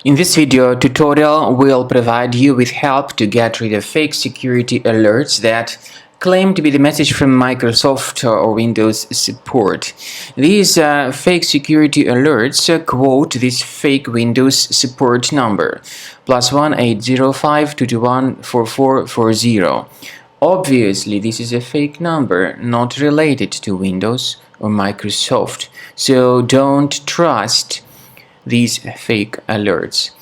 In this video tutorial, we'll provide you with help to get rid of fake security alerts that claim to be the message from Microsoft or Windows support. These fake security alerts quote this fake Windows support number, +1 805 221 4440. Obviously, this is a fake number not related to Windows or Microsoft, so don't trust these fake alerts.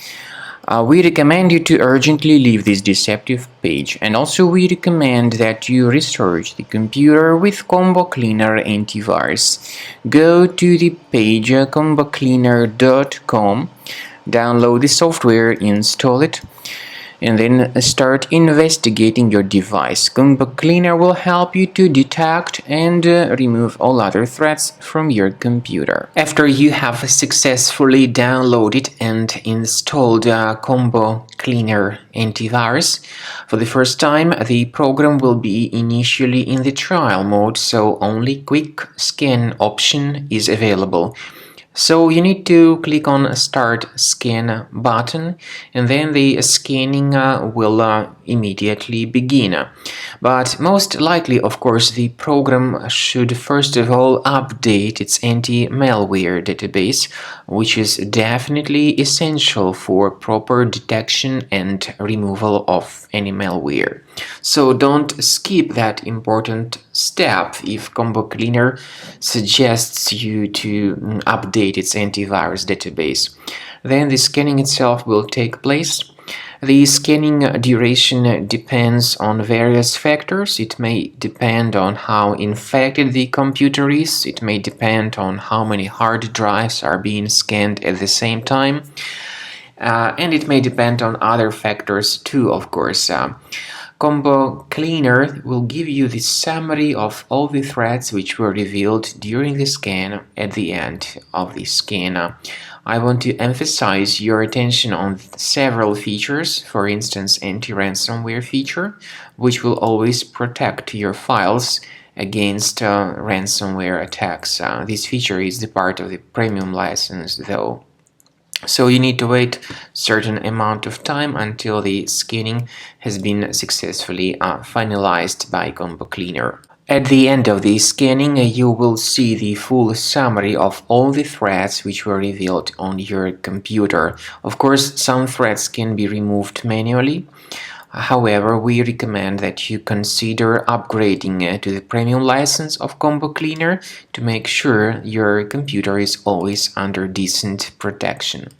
We recommend you to urgently leave this deceptive page, and also we recommend that you research the computer with Combo Cleaner antivirus. Go to the page combocleaner.com, download the software, install it, and then start investigating your device. Combo Cleaner will help you to detect and remove all other threats from your computer. After you have successfully downloaded and installed Combo Cleaner antivirus, for the first time the program will be initially in the trial mode, so only quick scan option is available. So you need to click on Start Scan button, and then the scanning will immediately begin. But most likely, of course, the program should first of all update its anti-malware database, which is definitely essential for proper detection and removal of any malware. So don't skip that important step if Combo Cleaner suggests you to update its antivirus database. Then the scanning itself will take place. The scanning duration depends on various factors. It may depend on how infected the computer is. It may depend on how many hard drives are being scanned at the same time. And it may depend on other factors too, of course. Combo Cleaner will give you the summary of all the threats which were revealed during the scan at the end of the scan. I want to emphasize your attention on several features, for instance anti-ransomware feature, which will always protect your files against ransomware attacks. This feature is the part of the premium license though. So you need to wait a certain amount of time until the scanning has been successfully finalized by Combo Cleaner. At the end of the scanning, you will see the full summary of all the threats which were revealed on your computer. Of course, some threats can be removed manually. However, we recommend that you consider upgrading to the premium license of Combo Cleaner to make sure your computer is always under decent protection.